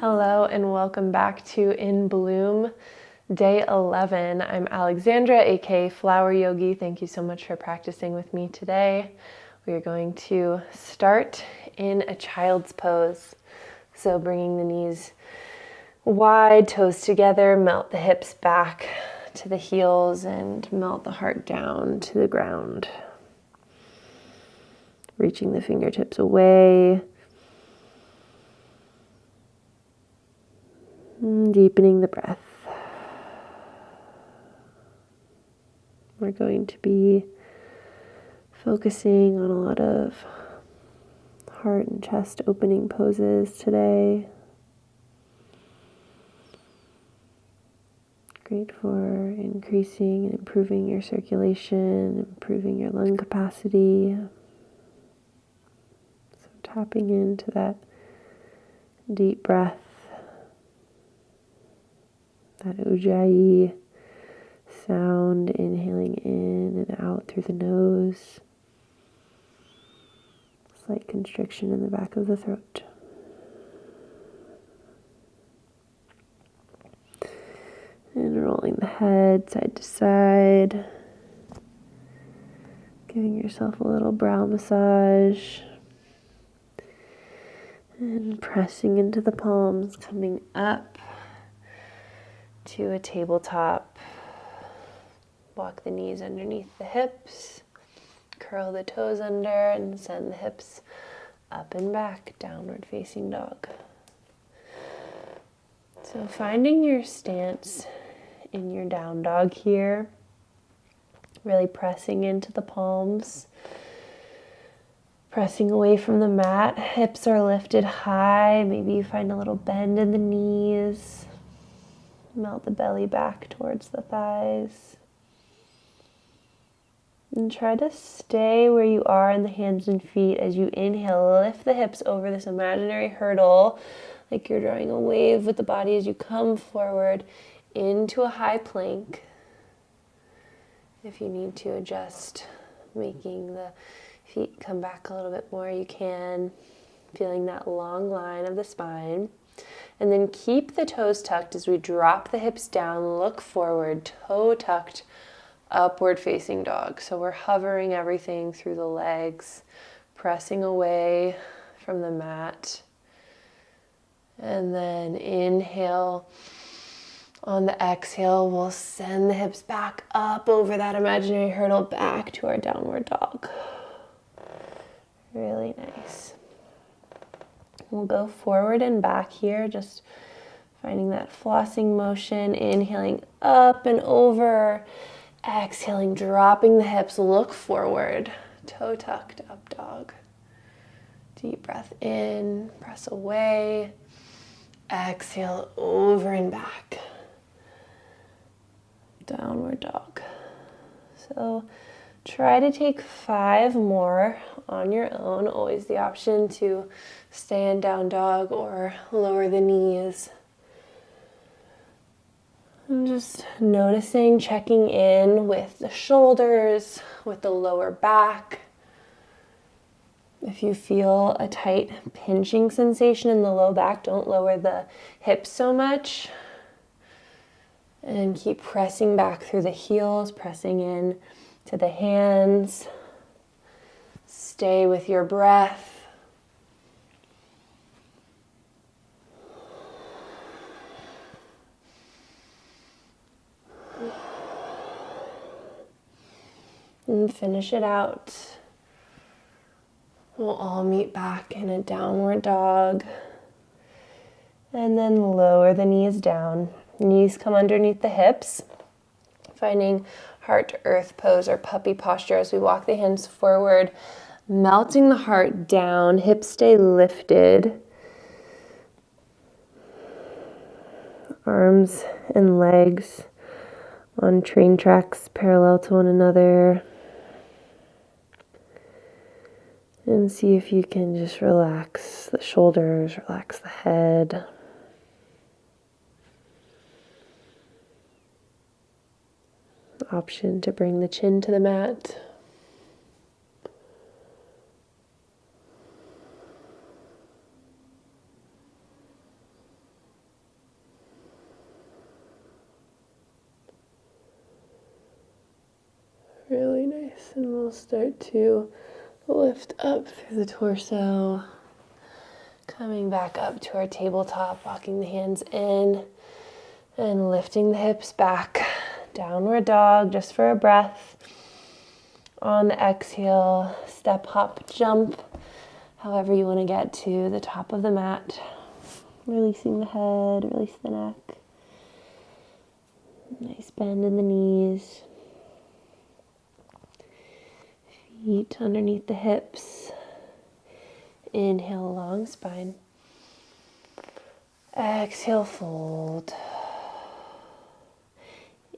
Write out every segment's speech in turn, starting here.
Hello and welcome back to In Bloom, day 11. I'm Alexandra, aka Flower Yogi. Thank you so much for practicing with me today. We are going to start in a child's pose. So bringing the knees wide, toes together, melt the hips back to the heels and melt the heart down to the ground. Reaching the fingertips away. Deepening the breath. We're going to be focusing on a lot of heart and chest opening poses today. Great for increasing and improving your circulation, improving your lung capacity. So tapping into that deep breath. That ujjayi sound, inhaling in and out through the nose. Slight constriction in the back of the throat. And rolling the head side to side. Giving yourself a little brow massage. And pressing into the palms, coming up to a tabletop. Walk the knees underneath the hips, curl the toes under, and send the hips up and back, downward facing dog. So finding your stance in your down dog here, really pressing into the palms, pressing away from the mat, hips are lifted high, maybe you find a little bend in the knees. Melt the belly back towards the thighs. And try to stay where you are in the hands and feet as you inhale. Lift the hips over this imaginary hurdle, like you're drawing a wave with the body as you come forward into a high plank. If you need to adjust, making the feet come back a little bit more, you can. Feeling that long line of the spine. And then keep the toes tucked as we drop the hips down, look forward, toe tucked, upward facing dog. So we're hovering everything through the legs, pressing away from the mat. And then inhale. On the exhale, we'll send the hips back up over that imaginary hurdle back to our downward dog. Really nice. We'll go forward and back here, just finding that flossing motion, inhaling up and over, exhaling, dropping the hips, look forward, toe tucked, up dog. Deep breath in, press away, exhale, over and back, downward dog. So try to take 5 more on your own. Always the option to stay in down dog or lower the knees. And just noticing, checking in with the shoulders, with the lower back. If you feel a tight pinching sensation in the low back, don't lower the hips so much. And keep pressing back through the heels, pressing in to the hands. Stay with your breath. And finish it out. We'll all meet back in a downward dog. And then lower the knees down. Knees come underneath the hips. Finding heart to earth pose or puppy posture as we walk the hands forward. Melting the heart down. Hips stay lifted. Arms and legs on train tracks parallel to one another. And see if you can just relax the shoulders, relax the head. Option to bring the chin to the mat. And we'll start to lift up through the torso, coming back up to our tabletop, walking the hands in and lifting the hips back. Downward dog, just for a breath. On the exhale, step, hop, jump, however you want to get to the top of the mat. Releasing the head, release the neck. Nice bend in the knees. Feet underneath the hips. Inhale, long spine. Exhale, fold.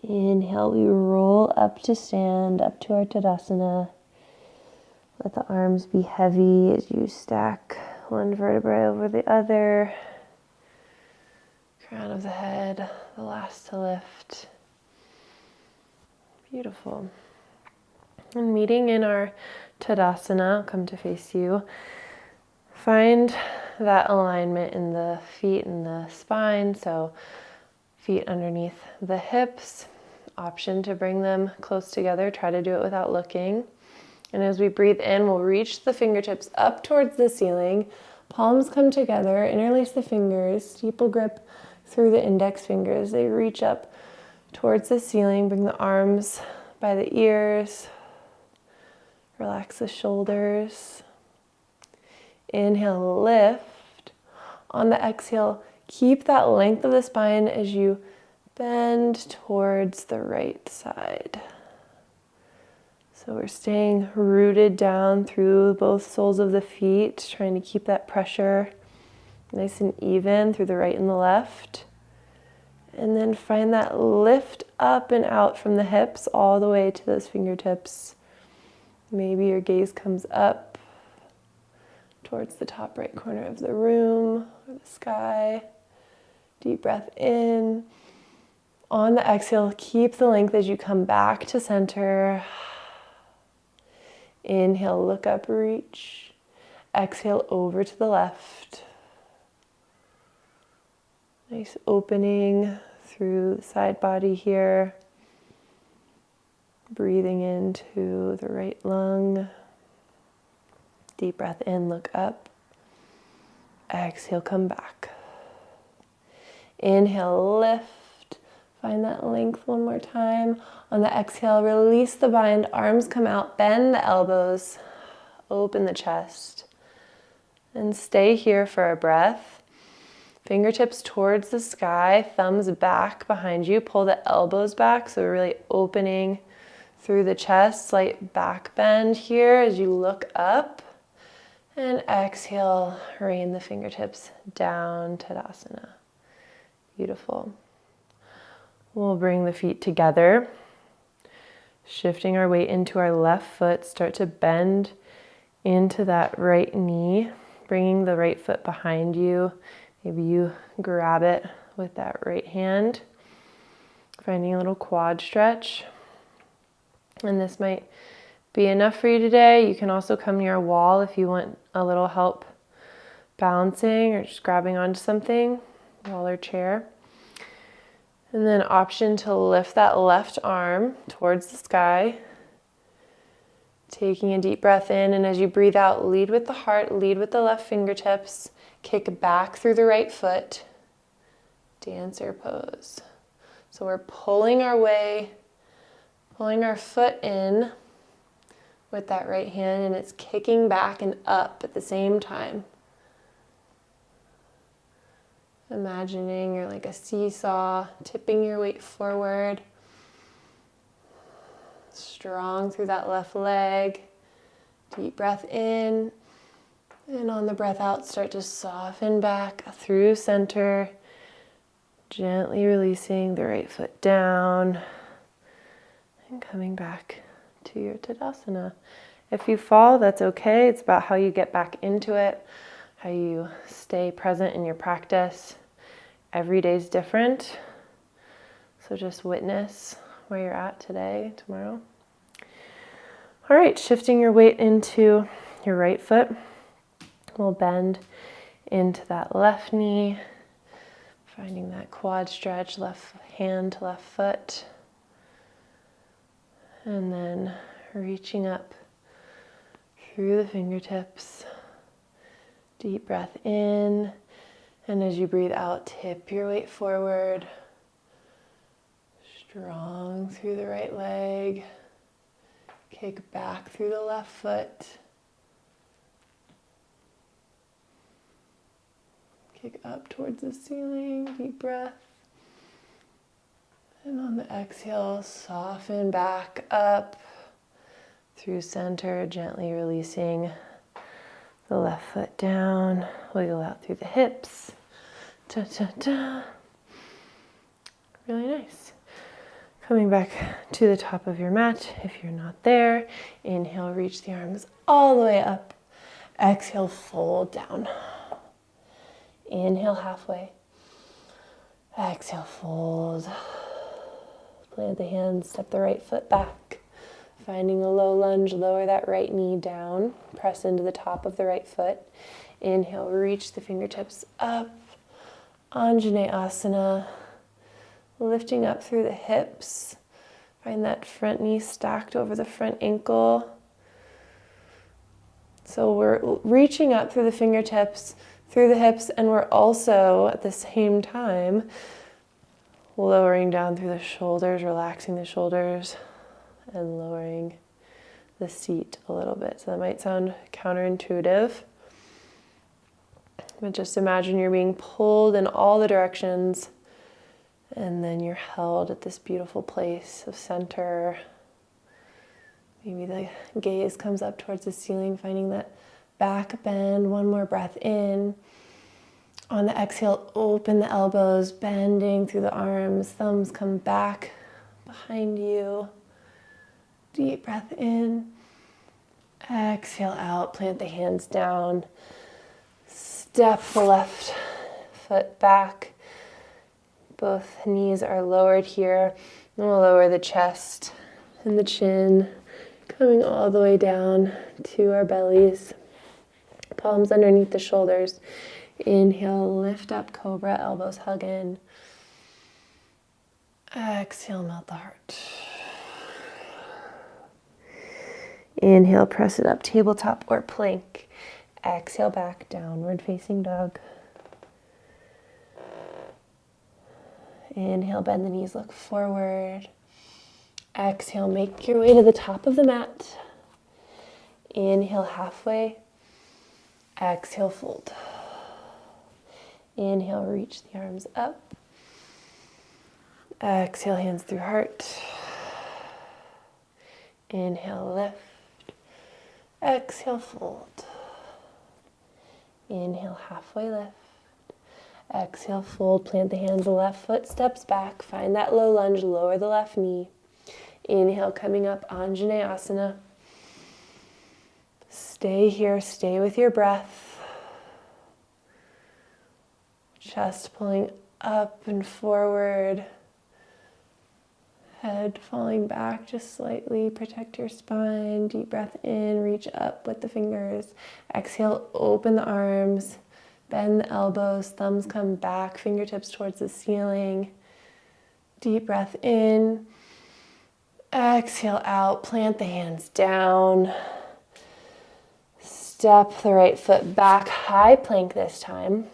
Inhale, we roll up to stand, up to our Tadasana. Let the arms be heavy as you stack one vertebrae over the other. Crown of the head, the last to lift. Beautiful. And meeting in our Tadasana, I'll come to face you. Find that alignment in the feet and the spine. So feet underneath the hips. Option to bring them close together. Try to do it without looking. And as we breathe in, we'll reach the fingertips up towards the ceiling. Palms come together. Interlace the fingers. Steeple grip through the index fingers. They reach up towards the ceiling. Bring the arms by the ears. Relax the shoulders. Inhale, lift. On the exhale, keep that length of the spine as you bend towards the right side. So we're staying rooted down through both soles of the feet, trying to keep that pressure nice and even through the right and the left. And then find that lift up and out from the hips all the way to those fingertips. Maybe your gaze comes up towards the top right corner of the room or the sky. Deep breath in. On the exhale, keep the length as you come back to center. Inhale, look up, reach. Exhale, over to the left. Nice opening through the side body here. Breathing into the right lung. Deep breath in, look up. Exhale, come back. Inhale, lift. Find that length one more time. On the exhale, release the bind. Arms come out, bend the elbows, open the chest. And stay here for a breath. Fingertips towards the sky, thumbs back behind you. Pull the elbows back, so we're really opening through the chest. Slight back bend here as you look up. And exhale, rain the fingertips down, Tadasana. Beautiful. We'll bring the feet together. Shifting our weight into our left foot, start to bend into that right knee, bringing the right foot behind you. Maybe you grab it with that right hand, finding a little quad stretch. And this might be enough for you today. You can also come near a wall if you want a little help balancing or just grabbing onto something, wall or chair. And then option to lift that left arm towards the sky. Taking a deep breath in, and as you breathe out, lead with the heart, lead with the left fingertips. Kick back through the right foot. Dancer pose. So we're pulling our way, pulling our foot in with that right hand, and it's kicking back and up at the same time. Imagining you're like a seesaw, tipping your weight forward. Strong through that left leg. Deep breath in. And on the breath out, start to soften back through center. Gently releasing the right foot down. And coming back to your Tadasana. If you fall, that's okay. It's about how you get back into it, how you stay present in your practice. Every day is different. So just witness where you're at today, tomorrow. All right, shifting your weight into your right foot. We'll bend into that left knee, finding that quad stretch, left hand to left foot. And then reaching up through the fingertips. Deep breath in, and as you breathe out, tip your weight forward. Strong through the right leg. Kick back through the left foot. Kick up towards the ceiling, deep breath. And on the exhale, soften back up through center, gently releasing the left foot down. Wiggle out through the hips. Ta ta ta. Really nice. Coming back to the top of your mat if you're not there. Inhale, reach the arms all the way up. Exhale, fold down. Inhale, halfway. Exhale, fold. Plant the hands, step the right foot back. Finding a low lunge, lower that right knee down. Press into the top of the right foot. Inhale, reach the fingertips up. Anjaneyasana. Lifting up through the hips. Find that front knee stacked over the front ankle. So we're reaching up through the fingertips, through the hips, and we're also at the same time lowering down through the shoulders, relaxing the shoulders, and lowering the seat a little bit. So that might sound counterintuitive, but just imagine you're being pulled in all the directions, and then you're held at this beautiful place of center. Maybe the gaze comes up towards the ceiling, finding that back bend. One more breath in. On the exhale, open the elbows, bending through the arms. Thumbs come back behind you. Deep breath in. Exhale out, plant the hands down. Step the left foot back. Both knees are lowered here. And we'll lower the chest and the chin, coming all the way down to our bellies. Palms underneath the shoulders. Inhale, lift up, cobra, elbows hug in. Exhale, melt the heart. Inhale, press it up, tabletop or plank. Exhale, back, downward facing dog. Inhale, bend the knees, look forward. Exhale, make your way to the top of the mat. Inhale, halfway. Exhale, fold. Inhale, reach the arms up. Exhale, hands through heart. Inhale, lift. Exhale, fold. Inhale, halfway lift. Exhale, fold. Plant the hands, the left foot steps back. Find that low lunge, lower the left knee. Inhale, coming up, Anjaneyasana. Stay here, stay with your breath. Chest pulling up and forward. Head falling back just slightly. Protect your spine. Deep breath in, reach up with the fingers. Exhale, open the arms. Bend the elbows, thumbs come back, fingertips towards the ceiling. Deep breath in. Exhale out, plant the hands down. Step the right foot back, high plank this time.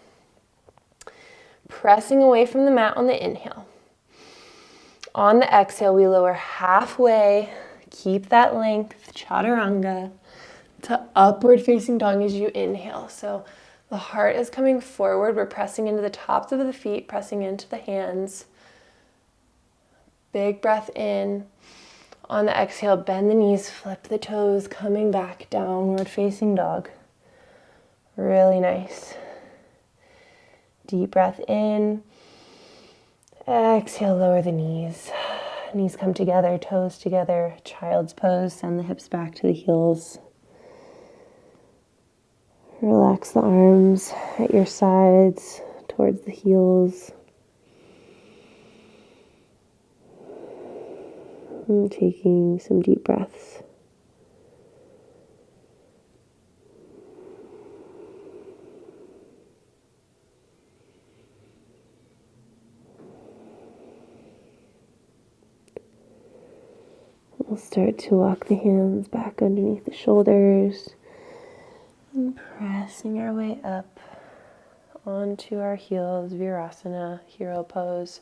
Pressing away from the mat on the inhale. On the exhale, we lower halfway. Keep that length, chaturanga, to upward facing dog as you inhale. So the heart is coming forward. We're pressing into the tops of the feet, pressing into the hands. Big breath in. On the exhale, bend the knees, flip the toes, coming back, downward facing dog. Really nice. Deep breath in. Exhale, lower the knees. Knees come together, toes together, child's pose. Send the hips back to the heels. Relax the arms at your sides towards the heels. And taking some deep breaths. We'll start to walk the hands back underneath the shoulders and pressing our way up onto our heels, Virasana, hero pose.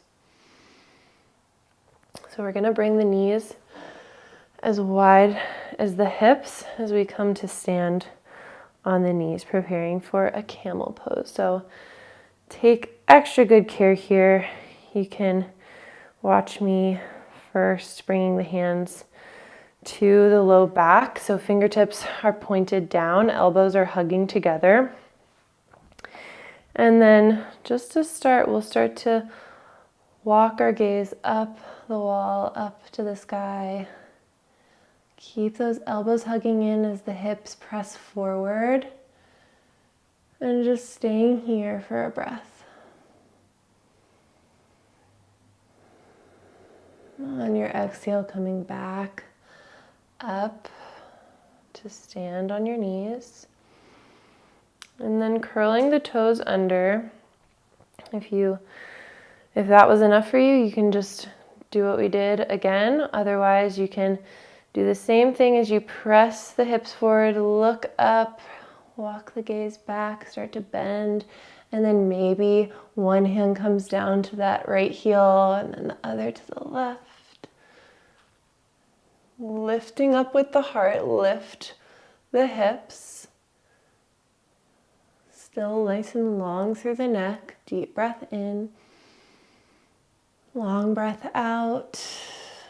So we're going to bring the knees as wide as the hips as we come to stand on the knees, preparing for a camel pose. So take extra good care here. You can watch me first, bringing the hands to the low back. So fingertips are pointed down, elbows are hugging together. And then just to start, we'll start to walk our gaze up the wall, up to the sky. Keep those elbows hugging in as the hips press forward. And just staying here for a breath. On your exhale, coming back up to stand on your knees. And then curling the toes under. If that was enough for you, you can just do what we did again. Otherwise, you can do the same thing as you press the hips forward, look up, walk the gaze back, start to bend, and then maybe one hand comes down to that right heel and then the other to the left. Lifting up with the heart, lift the hips. Still nice and long through the neck. Deep breath in. Long breath out.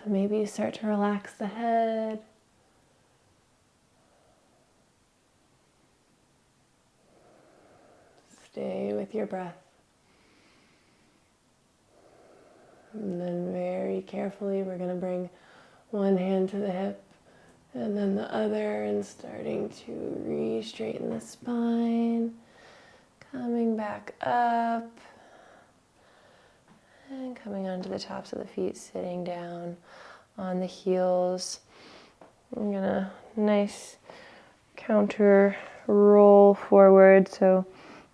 Maybe you start to relax the head. Stay with your breath. And then very carefully, we're going to bring one hand to the hip and then the other, and starting to re-straighten the spine. Coming back up and coming onto the tops of the feet, sitting down on the heels. I'm gonna nice counter roll forward, so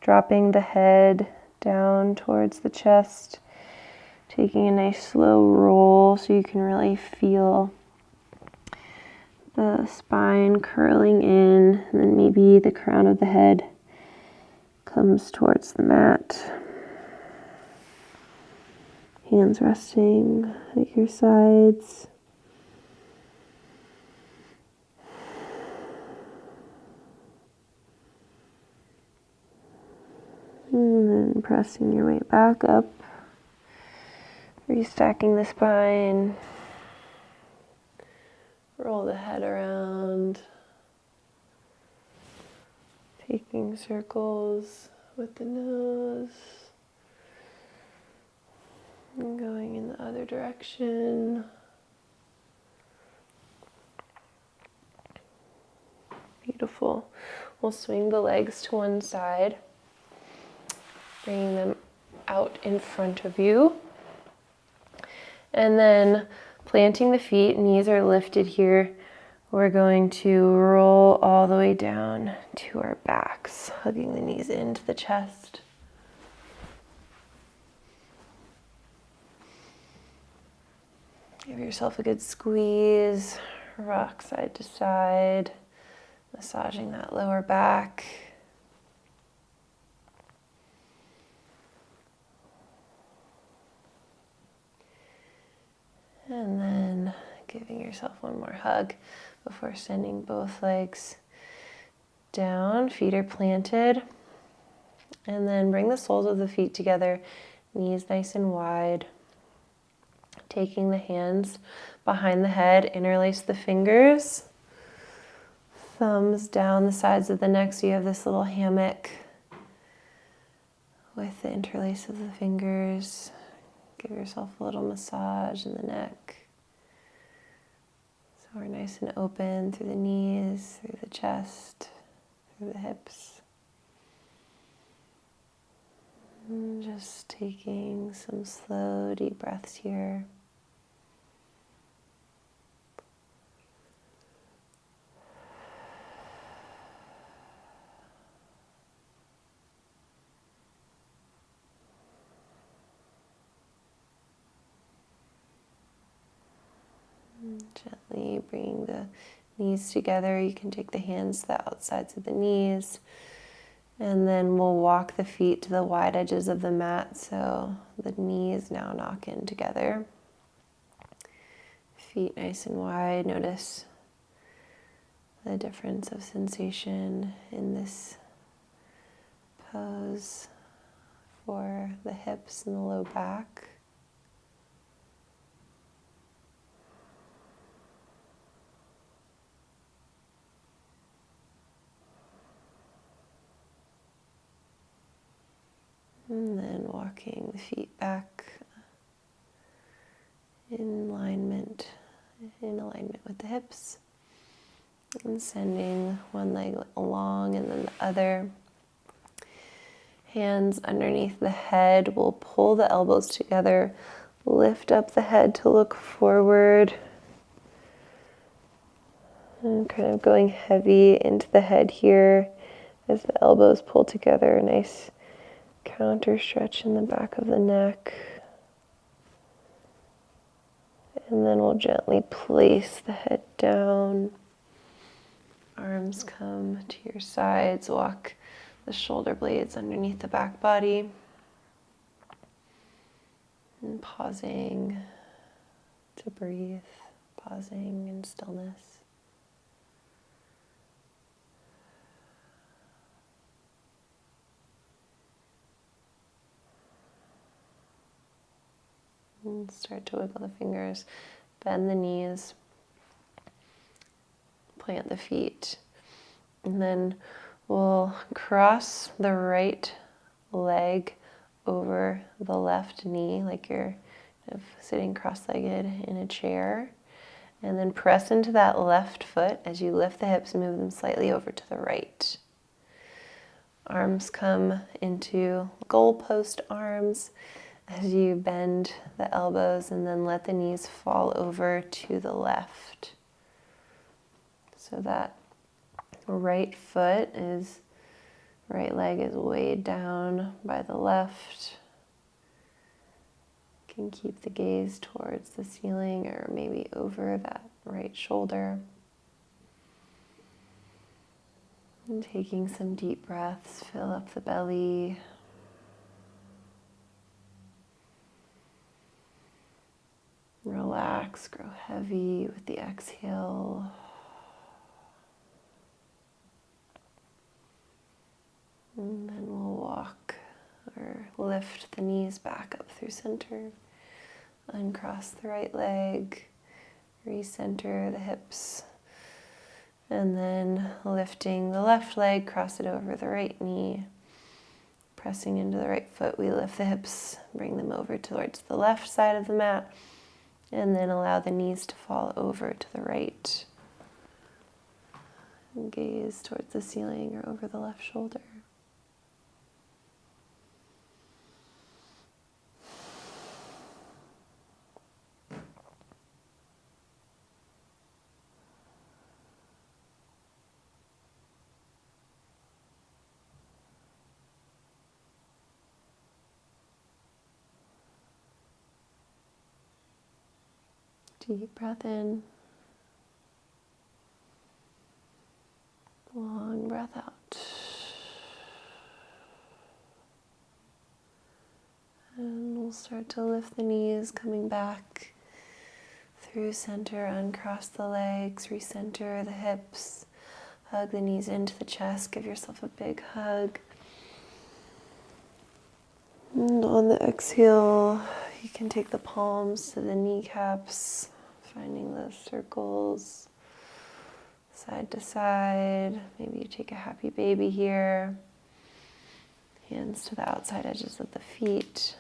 dropping the head down towards the chest, taking a nice slow roll so you can really feel the spine curling in, and then maybe the crown of the head comes towards the mat. Hands resting at your sides. And then pressing your way back up. Restacking the spine. Roll the head around. Taking circles with the nose. And going in the other direction. Beautiful. We'll swing the legs to one side, bringing them out in front of you. And then planting the feet, knees are lifted here. We're going to roll all the way down to our backs, hugging the knees into the chest. Give yourself a good squeeze, rock side to side, massaging that lower back. And then giving yourself one more hug before sending both legs down. Feet are planted. And then bring the soles of the feet together, knees nice and wide. Taking the hands behind the head, interlace the fingers. Thumbs down the sides of the neck so you have this little hammock with the interlace of the fingers. Give yourself a little massage in the neck. So we're nice and open through the knees, through the chest, through the hips. And just taking some slow, deep breaths here. Gently bringing the knees together. You can take the hands to the outsides of the knees. And then we'll walk the feet to the wide edges of the mat so the knees now knock in together. Feet nice and wide. Notice the difference of sensation in this pose for the hips and the low back. And then walking the feet back in alignment with the hips. And sending one leg along and then the other. Hands underneath the head. We'll pull the elbows together. Lift up the head to look forward. And kind of going heavy into the head here as the elbows pull together. A nice counter stretch in the back of the neck. And then we'll gently place the head down. Arms come to your sides. Walk the shoulder blades underneath the back body. And pausing to breathe. Pausing in stillness. And start to wiggle the fingers, bend the knees, plant the feet, and then we'll cross the right leg over the left knee like you're kind of sitting cross-legged in a chair, and then press into that left foot as you lift the hips, move them slightly over to the right. Arms come into goalpost arms as you bend the elbows and then let the knees fall over to the left. So that right leg is weighed down by the left. You can keep the gaze towards the ceiling or maybe over that right shoulder. And taking some deep breaths, fill up the belly. Relax, grow heavy with the exhale. And then we'll walk or lift the knees back up through center. Uncross the right leg, recenter the hips. And then lifting the left leg, cross it over the right knee. Pressing into the right foot, we lift the hips, bring them over towards the left side of the mat. And then allow the knees to fall over to the right. And gaze towards the ceiling or over the left shoulder. Deep breath in. Long breath out. And we'll start to lift the knees, coming back through center, uncross the legs, recenter the hips, hug the knees into the chest, give yourself a big hug. And on the exhale, you can take the palms to the kneecaps, finding those circles, side to side. Maybe you take a happy baby here. Hands to the outside edges of the feet.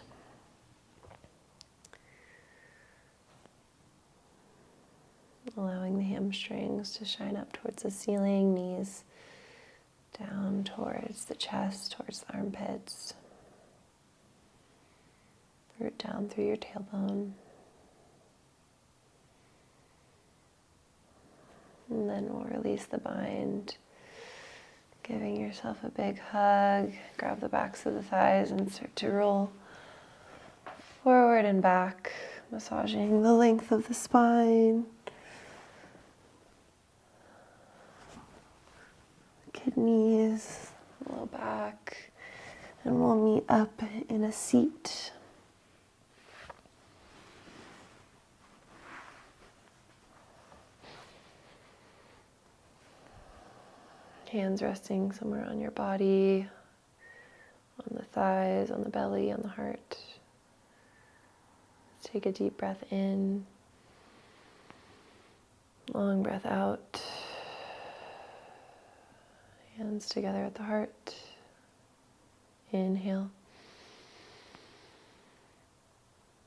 Allowing the hamstrings to shine up towards the ceiling, knees down towards the chest, towards the armpits. Root down through your tailbone. And then we'll release the bind, giving yourself a big hug. Grab the backs of the thighs and start to roll forward and back, massaging the length of the spine. knees, low back, and we'll meet up in a seat. Hands resting somewhere on your body, on the thighs, on the belly, on the heart. Let's take a deep breath in, long breath out. Hands together at the heart. Inhale.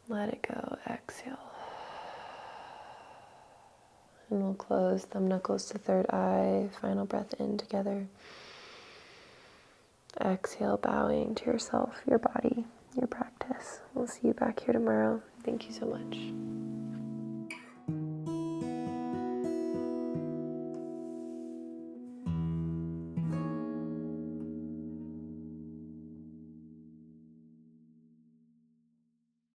Let it go. Exhale. And we'll close thumb knuckles to third eye. Final breath in together. Exhale, bowing to yourself, your body, your practice. We'll see you back here tomorrow. Thank you so much.